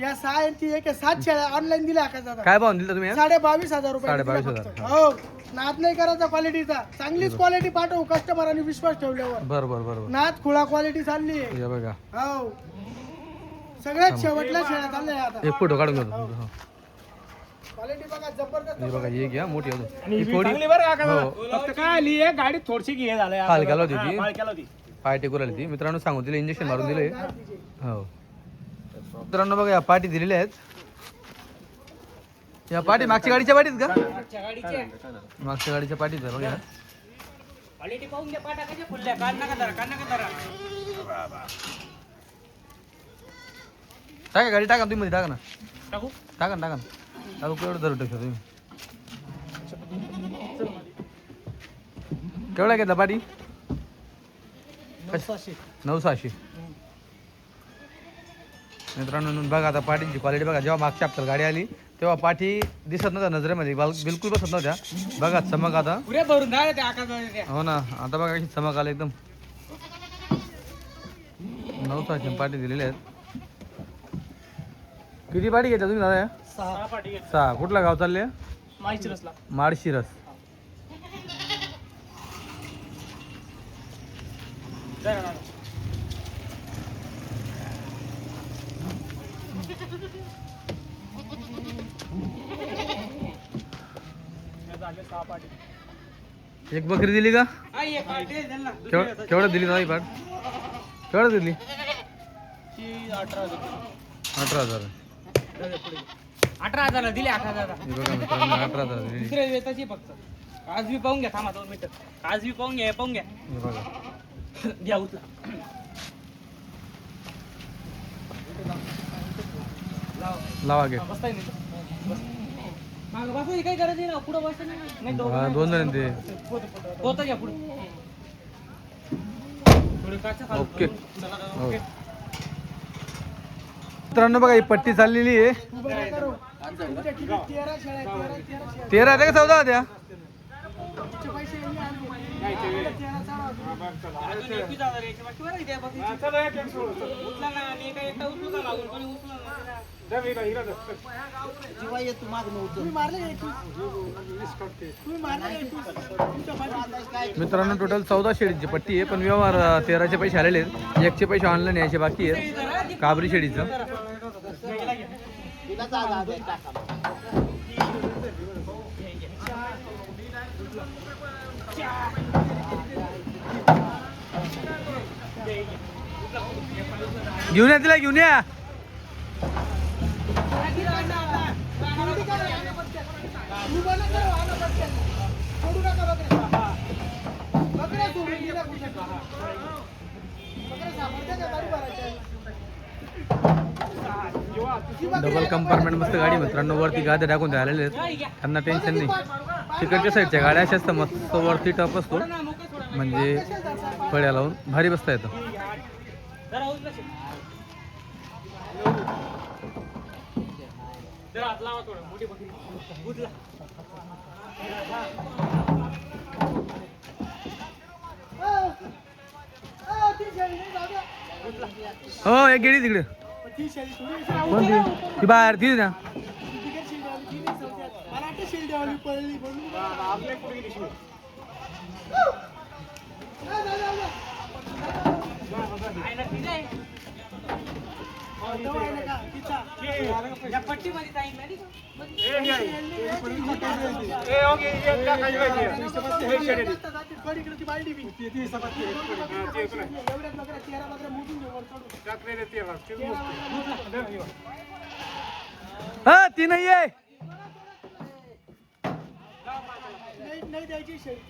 Speaker 2: या 6 यांची एक आहे 7 शेळ्या ऑनलाईन दिल्या आकाश दादा
Speaker 1: काय भाव दिला तुम्ही
Speaker 2: 22,500 रुपये
Speaker 1: 22,500.
Speaker 2: दिल्या फक्त. हो नाद नाही करायचा क्वालिटीचा चांगलीच क्वालिटी पाठवू कस्टमरांनी विश्वास ठेवल्यावर
Speaker 1: बरोबर बरोबर
Speaker 2: नाद खुळा क्वालिटी चालली आहे
Speaker 1: हे बघा
Speaker 2: हो सगळ्यात शेवटल्या शेळ्या चालल्या आता
Speaker 1: एक फोटो काढून घेतो हो.
Speaker 2: क्वालिटी बघा जबरदस्त
Speaker 1: हे बघा हे घ्या मोठी अजून
Speaker 3: आणि
Speaker 1: ही
Speaker 3: ही
Speaker 1: थोडी
Speaker 3: चांगली बरं का
Speaker 1: हो.
Speaker 3: फक्त काय आली आहे गाडी थोडीशी हे झालंय
Speaker 1: खाल केला होती ती.
Speaker 3: खाल केला होती
Speaker 1: पाय टेकून आली ती मित्रांनो सांगून दिले इंजेक्शन मारून दिले हो मित्रांनो बघा या पाठी दिलेल्या आहेत या पाठी मागच्या गाडीच्या पाठीत का मागच्या गाडीच्या पाठीत आहे बघा
Speaker 3: क्वालिटी पाहून घ्या पाटा कशा फुलल्या काढ नका धरा
Speaker 1: टाका गाडी टाका तुम्ही मध्ये टाका ना
Speaker 3: टाकू
Speaker 1: टाका ना टाकू केवढं धरून टाकता तुम्ही केवढा घेतला पाठी 9,600 मित्रांनो बघा आता पाठीची क्वालिटी बघा जेव्हा मागच्या हप्त्यात गाडी आली तेव्हा पाठी दिसत नव्हत्या नजरेमध्ये बिलकुल बसत नव्हत्या बघा चमक आता
Speaker 3: पुऱ्या भरून जा त्या आकाशात
Speaker 1: हो ना आता बघा कशी चमक आला एकदम 9,600 पाठी दिलेल्या आहेत किती पाठी घेता तुम्ही दादा
Speaker 3: 6 पाठी घे
Speaker 1: 6 कुठला गाव चालले
Speaker 3: माहितीरसला
Speaker 1: माळशिरस
Speaker 3: झाले 6 पाठी
Speaker 1: एक बकरी दिली का
Speaker 3: आई एक पाठी त्यांना
Speaker 1: केवढं दिली दादा ही पाठ केवढं दिली 18,000
Speaker 3: 18,000 दिले 18,000
Speaker 1: हे बघा मित्रांनो 18,000 दिली
Speaker 3: दुसऱ्या वेताची फक्त काजवी पाहून घ्या थांबा 2 मिनिटं काजवी पाहून घ्या
Speaker 1: हे बघा
Speaker 3: घ्या उचला
Speaker 1: लावा घे
Speaker 3: बसता येईल मागं बसायची काही गरज नाही ना पुढं बसता नाही
Speaker 1: हा, 2 जण ते
Speaker 3: होतं घ्या पुढे थोडी काचा खाली
Speaker 1: ओके
Speaker 3: चला
Speaker 1: हो.
Speaker 3: ओके
Speaker 1: मित्रांनो बघा ही पट्टी चाललेली आहे
Speaker 2: उभं नाही करू. तुमच्या किती 13 शेळ्या 13 शेळ्या
Speaker 1: 13 आहे का 14 होत्या
Speaker 2: तुमचे पैसे यांनी आणले. 13 चालू होते.
Speaker 3: अजून 21,000 यायचे बाकी बरं आहे त्या बाकीचे. उचला ना आणि एका एकटा उचलू का लागून कोणी उचलू ना
Speaker 2: तुम्ही मारले का 21? तुम्ही मारले का 21? तुमच्या पाठी.
Speaker 1: मित्रांनो टोटल 14 शेळीची पट्टी आहे पण व्यवहार 13चे पैसे आलेले आहेत एकचे पैसे ऑनलाईन यायचे बाकी आहेत काबरी शेळीचं घेऊन या तिला घेऊन या
Speaker 2: उभं नाही करू, आणा पटकन. सोडू नका बकऱ्या. बकऱ्या सोडून दिल्या कुठे. बकऱ्या सापडत्या का गाडी भरायची आहे?
Speaker 1: डबल कंपार्टमेंट मस्त गाडी मित्रांनो वरती गाद्या टाकून द्यायला आहेत त्यांना टेन्शन नाही तिकडच्या साईडच्या गाड्या अशा असतात मस्त वरती टप असतो म्हणजे फळ्या लावून भारी बसता येतं
Speaker 3: जरा उचला शे. जरा हात लावा थोडं मोठी बकरी उचला
Speaker 2: ती शेळी नाही जाऊ द्या.
Speaker 1: हो एक गेली तिकडे
Speaker 2: ती शेळी थोडी
Speaker 1: कोणती ती बाहेर ती ना
Speaker 2: तिकडे शेळी ठेवली, ती नाही सौद्यात. मला वाटतं शेळी ठेवली, पळली म्हणून. जा, जा, जा, जा.
Speaker 3: आहे ना ठीक आहे
Speaker 2: जवळ आहे ना का? तिचा.
Speaker 3: या पट्टीमध्ये सांगितलं नाही का?
Speaker 2: थोडी इकडे ती बालडी बी. एवढ्याच बकऱ्या 13 बकऱ्या मोजून घेऊ वर चढून.
Speaker 1: हा ती नाही आहे
Speaker 2: नाही द्यायची शेळी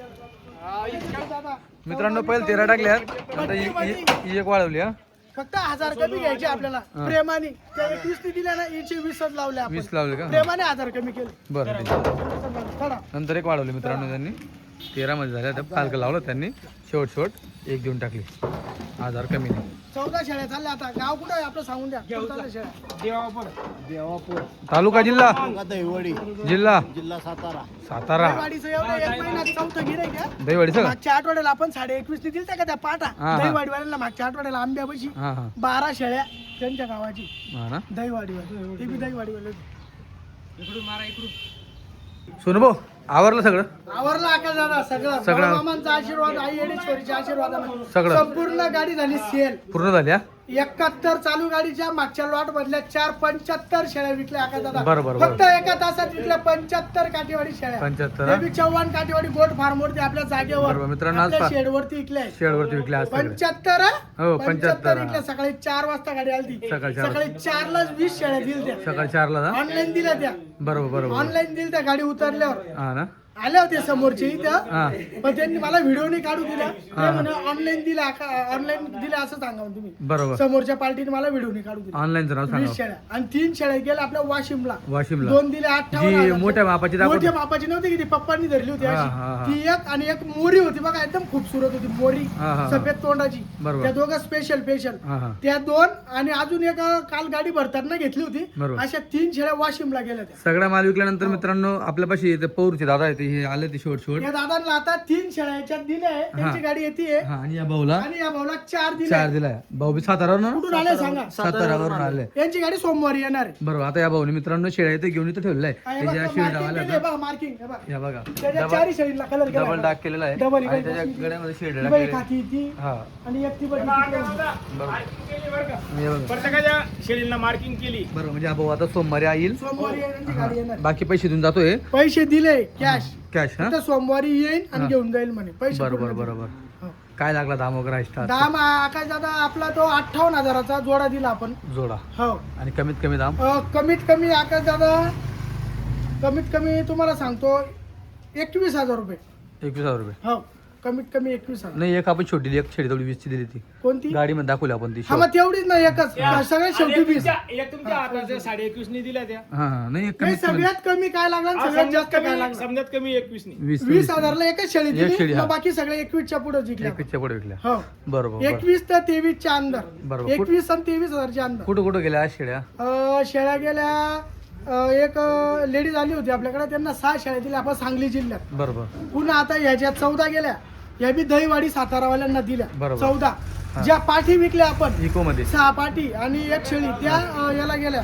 Speaker 2: दादा.
Speaker 1: मित्रांनो पहिले 13 टाकल्यात आता ही एक वाढवली हा
Speaker 2: फक्त 1000 कमी घ्यायचे आपल्याला प्रेमाने त्या 21 ती दिल्या ना याचे 20च लावले आपण
Speaker 1: 20 लावले का
Speaker 2: प्रेमाने 1000 कमी केले
Speaker 1: बरं ठीक आहे
Speaker 2: चढा.
Speaker 1: नंतर एक वाढवली मित्रांनो त्यांनी 13 मध्ये झाल्या तर काल लावलं त्यांनी शेवट एक देऊन टाकली 1000 कमी नाही.
Speaker 2: 14 शेळ्या चालल्या आता. गाव कुठं आहे आपलं सांगून द्या. 14 शेळ्या.
Speaker 4: देवापूर
Speaker 1: तालुका जिल्हा
Speaker 4: दहिवडी
Speaker 1: जिल्हा
Speaker 4: जिल्हा सातारा.
Speaker 1: सातारा.
Speaker 2: दहीवाडीचं एवढं 1 महिना 4थं गिऱ्हाईक आहे.
Speaker 1: दहीवाडीचं का?
Speaker 2: मागच्या आठवड्याला आपण 21.5 दिली का त्या पाटा
Speaker 1: हा.
Speaker 2: दहीवाडीवाल्यांना. मागच्या आठवड्याला आंब्यापाशी
Speaker 1: हा हा
Speaker 2: 12 शेळ्या त्यांच्या गावाची
Speaker 1: हा ना.
Speaker 2: दहीवाडीवर. ते बी दहीवाडीवाले.
Speaker 1: सोनू भाऊ आवरलं सगळं.
Speaker 2: आवरला आकाश दादा सगळं.
Speaker 1: सगळं.
Speaker 2: मामांचा आशीर्वाद, आई येडेश्वरीच्या आशीर्वादाने
Speaker 1: सगळं.
Speaker 2: संपूर्ण गाडी झाली सेल.
Speaker 1: पूर्ण झाली हा.
Speaker 2: 71 चालू गाडीच्या मागच्या लॉट मधल्या 475 शेळ्या विकल्या आकाश दादा.
Speaker 1: बरोबर,
Speaker 2: फक्त एका तासात विकल्या 75 काठीवाडी शेळ्या.
Speaker 1: 75
Speaker 2: हे बी चव्हाण काठीवाडी गोट फार्म वरती आपल्या जागेवर
Speaker 1: बरोबर. मित्रांनो, आज
Speaker 2: आपल्या शेडवरती विकल्या.
Speaker 1: शेडवरती विकले आज सगळे.
Speaker 2: 75
Speaker 1: हो, 75
Speaker 2: विकल्या. सकाळी 4 वाजता गाडी आली.
Speaker 1: सकाळी 4
Speaker 2: सकाळी 4 ला 20 शेळ्या दिल्या त्या.
Speaker 1: सकाळी 4 ला ना.
Speaker 2: ऑनलाईन दिल्या त्या.
Speaker 1: बरोबर बरोबर.
Speaker 2: ऑनलाईन दिल्या त्या. गाडी उतरल्यावर
Speaker 1: हा ना.
Speaker 2: आले होते समोरचे इथं.
Speaker 1: हा
Speaker 2: पण त्यांनी मला व्हिडिओ नाही काढू दिला. ते म्हणे ऑनलाईन दिला. ऑनलाईन दिला असं सांगा म्हणे तुम्ही.
Speaker 1: बरोबर.
Speaker 2: समोरच्या पार्टीने मला व्हिडिओ नाही काढू दिला.
Speaker 1: ऑनलाईनचं नाव
Speaker 2: 20
Speaker 1: सांगा.
Speaker 2: शेळ्या आणि 3 शेळ्या गेल्या आपल्या वाशिमला.
Speaker 1: वाशिमला
Speaker 2: 2 दिले
Speaker 1: जी
Speaker 2: 58,000.
Speaker 1: मोठ्या मापाची दाखवतो.
Speaker 2: मोठ्या मापाची नव्हती की ती पप्पांनी धरली होती
Speaker 1: हा,
Speaker 2: अशी.
Speaker 1: हा, हा.
Speaker 2: ती एक आणि एक मोरी होती बघा एकदम खूपसूरत होती मोरी.
Speaker 1: हा, हा.
Speaker 2: सफेद तोंडाची.
Speaker 1: बरोबर.
Speaker 2: त्या दोघं स्पेशल
Speaker 1: हा हा
Speaker 2: त्या 2 आणि अजून एक काल गाडी भरताना घेतली होती.
Speaker 1: बरोबर.
Speaker 2: अशा 3 शेळ्या वाशिमला गेल्या त्या.
Speaker 1: सगळा माल विकल्यानंतर मित्रांनो आपल्यापाशी ते पौरचे दादा आहे ते हे आले ते शेवट
Speaker 2: या दादांना आता 3 शेळ्या याच्यात दिल्या आहे. त्यांची गाडी येते.
Speaker 1: हा आणि या भाऊला
Speaker 2: आणि या भाऊला 4 दिल्या.
Speaker 1: 4 दिलाय. भाऊ बी सातारावर ना.
Speaker 2: कुठून आले सांगा.
Speaker 1: सातारावरून आले.
Speaker 2: यांची गाडी सोमवारी येणार आहे.
Speaker 1: बरोबर. आता या भाऊने मित्रांनो शेळ्या इथे घेऊन इथं ठेवलेलं आहे.
Speaker 2: हे
Speaker 1: त्याच्या
Speaker 2: बघा,
Speaker 1: शिड
Speaker 2: marking
Speaker 1: लावायला
Speaker 2: केली आहे बघा, marking. हे बघा.
Speaker 1: या बघा
Speaker 2: त्याच्या 4 शेळीला कलर केला
Speaker 1: डबल
Speaker 2: आहे.
Speaker 1: डाग केलेला आहे
Speaker 2: डबल
Speaker 1: आणि
Speaker 2: इकडे
Speaker 1: त्याच्या गड्यामध्ये शेड
Speaker 2: ती बाई
Speaker 1: टाकलेली आहे.
Speaker 2: खाती ती
Speaker 1: हा
Speaker 2: आणि एक ती बाई तिकडे.
Speaker 1: बरोबर. हे बघा.
Speaker 3: प्रत्येकाच्या शेळीला मार्किंग केली.
Speaker 1: बरोबर. म्हणजे हा भाऊ आता सोमवारी येईल.
Speaker 2: सोमवारी यांची गाडी येणार.
Speaker 1: बाकी पैसे देऊन जातोय
Speaker 2: पैसे दिले कॅश.
Speaker 1: कॅश. हा
Speaker 2: तर सोमवारी येईल आणि घेऊन जाईल म्हणे पैसे.
Speaker 1: बरोबर
Speaker 2: पूर्ण
Speaker 1: बरोबर.
Speaker 2: दिले. हो.
Speaker 1: काय लागला दाम वगैरे स्टार्ट
Speaker 2: दाम आकाश दादा आपला तो 58,000चा जोडा दिला आपण.
Speaker 1: जोडा
Speaker 2: हो.
Speaker 1: आणि कमीत कमी दाम
Speaker 2: कमीत कमी आकाश दादा कमीत कमी तुम्हाला सांगतो 21,000 रुपये.
Speaker 1: 21,000 रुपये.
Speaker 2: हो कमीत कमी 21,000.
Speaker 1: नाही एक आपण छोटी एक शेडी तेवढी 20 ची दिली ती
Speaker 2: कोणती.
Speaker 1: गाडीमध्ये दाखवली आपण ती
Speaker 2: हा मग तेवढीच नाही एकच. सगळ्यात शेवटी 20.
Speaker 3: एक तुमच्या हाताच्या 21.5 नि दिल्या त्या.
Speaker 1: हा हा नाही एक
Speaker 2: नाही
Speaker 1: कमीत कमी
Speaker 2: सगळ्यात कमी काय लागला आणि सगळ्यात जास्त काय लागला.
Speaker 3: समजत कमी 21 नि.
Speaker 1: 20
Speaker 2: 20,000ला एकच शेळी
Speaker 1: एक
Speaker 2: दिली.
Speaker 1: शेळी, हा.
Speaker 2: मग बाकी सगळे 21च्या पुढे जिंकल्या.
Speaker 1: 21 पुढे विकल्या.
Speaker 2: हो
Speaker 1: बरोबर बरोबर.
Speaker 2: 21 ते 23च्या अंदर.
Speaker 1: बरोबर.
Speaker 2: 21 आणि 23,000च्या अंदर.
Speaker 1: कुठं कुठं गेल्या आज शेड्या
Speaker 2: शेळ्या गेल्या. एक लेडीज आली होती आपल्याकडे त्यांना 6 शेळ्या दिल्या आपण सांगली जिल्ह्यात.
Speaker 1: बरोबर
Speaker 2: पुन्हा आता ह्याच्यात 14 गेल्या. या बी दहीवाडी सातारावाल्यांना दिल्या
Speaker 1: बरोबर.
Speaker 2: 14. ज्या पाठी विकल्या आपण
Speaker 1: इको मध्ये
Speaker 2: 6 पाठी आणि एक शेळी त्या याला गेल्या.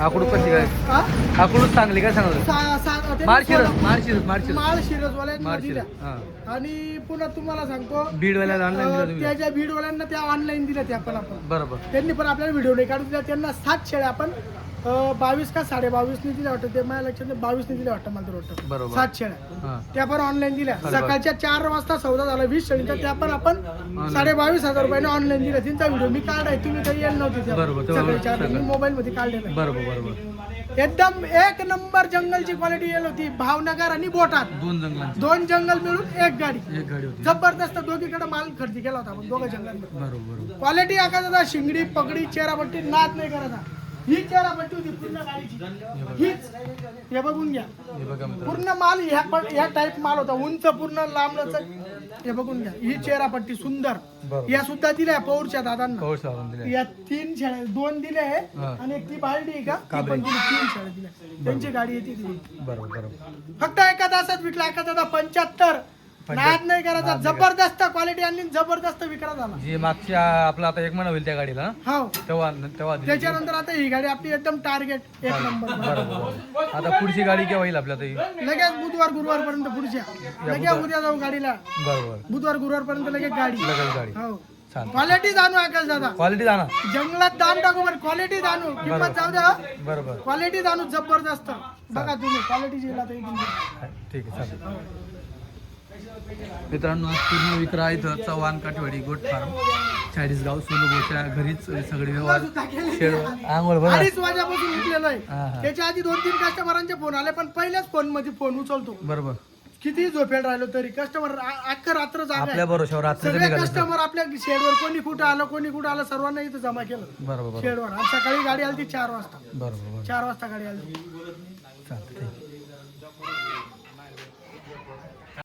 Speaker 1: आकडू कशी काय
Speaker 2: हा?
Speaker 1: आकडूच चांगली काय सांगत
Speaker 2: त्यांनी
Speaker 1: माळशिरस
Speaker 2: सोळा-
Speaker 1: माळशिरस माळशिरस
Speaker 2: माळ शिरसवाल्यांना
Speaker 1: माळशिरस
Speaker 2: दिल्या.
Speaker 1: हा
Speaker 2: आणि पुन्हा तुम्हाला सांगतो
Speaker 1: बीडवाल्याला ऑनलाईन दिला तुम्ही
Speaker 2: त्याच्या बीडवाल्यांना त्या ऑनलाईन दिल्या त्या पण आपण.
Speaker 1: बरोबर
Speaker 2: त्यांनी पण आपल्याला व्हिडिओ नाही काढून दिला. त्यांना 7 शेळ्या आपण 22 का 22.5 दिल्या वाटतं. ते माझ्या लक्षात 22 दिल्या वाटतं मला तर वाटतं.
Speaker 1: बरोबर.
Speaker 2: 7 शेळ्या
Speaker 1: हा
Speaker 2: त्या पण ऑनलाईन दिल्या.
Speaker 1: बरोबर.
Speaker 2: सकाळच्या 4 वाजता सौदा झाला 20 शेळीचा. त्या पण आपण 22,500 रुपयाने ऑनलाईन दिल्या. त्यांचा व्हिडिओ मी काढाय तुम्ही काही येत नव्हते त्या.
Speaker 1: बरोबर. तेव्हा
Speaker 2: सकाळी 4 मी मोबाईल मध्ये काढलेला.
Speaker 1: बरोबर बरोबर.
Speaker 2: एकदम 1 नंबर जंगलची क्वालिटी येईल होती. भावनगर आणि बोटात
Speaker 1: 2 जंगलांची
Speaker 2: 2 जंगल मिळून 1 गाडी.
Speaker 1: एक गाडी होती.
Speaker 2: जबरदस्त दोघीकडे माल खरेदी केला होता आपण दोघं जंगलांमध्ये.
Speaker 1: बरोबर बरोबर.
Speaker 2: क्वालिटी आकाशाचा शिंगडी पगडी चेहरापट्टी नाद नाही करायचा. ही चेहरापट्टी होती पूर्ण गाडीची. हीच हे बघून घ्या.
Speaker 1: हे बघा मित्र
Speaker 2: पूर्ण माल ह्या टाईप माल होता. उंच पूर्ण लांब लचक. हे बघून घ्या. ही चेहरापट्टी सुंदर.
Speaker 1: बरोबर.
Speaker 2: या सुद्धा दिल्या पौरच्या दादांना.
Speaker 1: पाऊस लावून दिले
Speaker 2: या 3 शेळ्या 2 दिले आहे
Speaker 1: हा.
Speaker 2: आणि एक ती बालडी आहे का ती पण दिली. 3 शेळ्या दिल्या. त्यांची गाडी येते ती.
Speaker 1: बरोबर बरोबर.
Speaker 2: फक्त एका तासात विकला. एका तासात 75. नाद नाही करायचा. जबरदस्त क्वालिटी आणि जबरदस्त विक्रा झाला.
Speaker 1: जी मागच्या आपला आता 1 महिना होईल त्या गाडीला
Speaker 2: हो
Speaker 1: तेव्हा तेव्हा दिली.
Speaker 2: त्याच्यानंतर आता ही गाडी आपली एकदम टार्गेट 1 नंबर.
Speaker 1: बरोबर. आता पुढची गाडी केव्हा येईल आपल्या ताई
Speaker 2: लगेच बुधवार गुरुवार पर्यंत पुढच्या. लगेच उद्या जाऊ गाडीला.
Speaker 1: बरोबर
Speaker 2: बुधवार गुरुवार पर्यंत लगेच गाडी.
Speaker 1: लगेच गाडी
Speaker 2: हो
Speaker 1: छान
Speaker 2: क्वालिटी जाणू आकाश दादा.
Speaker 1: क्वालिटी जाणार
Speaker 2: जंगलात दाम टाकू पण क्वालिटी जाणू. किंमत जाऊ द्या.
Speaker 1: बरोबर
Speaker 2: क्वालिटी जाणू जबरदस्त. बघा तुम्ही क्वालिटी जी लागते
Speaker 1: ठीक आहे चालेल. मित्रांनो आज पूर्ण विक्रा इथं चव्हाण काठवाडी गोट फार्म 40 गाव सोनोबोच्या घरीच सगळे व्यवहार शेड आंघोळ बघा
Speaker 2: 2:30 वाजेपासून विकलेलं
Speaker 1: हा, हा.
Speaker 2: आहे. त्याच्या आधी 2-3 कस्टमरांचे फोन आले पण पहिल्याच फोन मध्ये फोन उचलतो.
Speaker 1: बरोबर
Speaker 2: किती झोपेल राहिलो तरी कस्टमर अख्खं रात्र जागा आहे.
Speaker 1: आपल्या भरोशावर रात्री
Speaker 2: सगळे
Speaker 1: निघाले
Speaker 2: कस्टमर आपल्या शेडवर कोणी कुठं आलं सर्वांना इथं जमा केलं
Speaker 1: बरोबर बरोबर
Speaker 2: शेडवर. आणि सकाळी गाडी आली 4 वाजता.
Speaker 1: बरोबर बरोबर
Speaker 2: 4 वाजता गाडी आली.
Speaker 1: चालतं ठीक.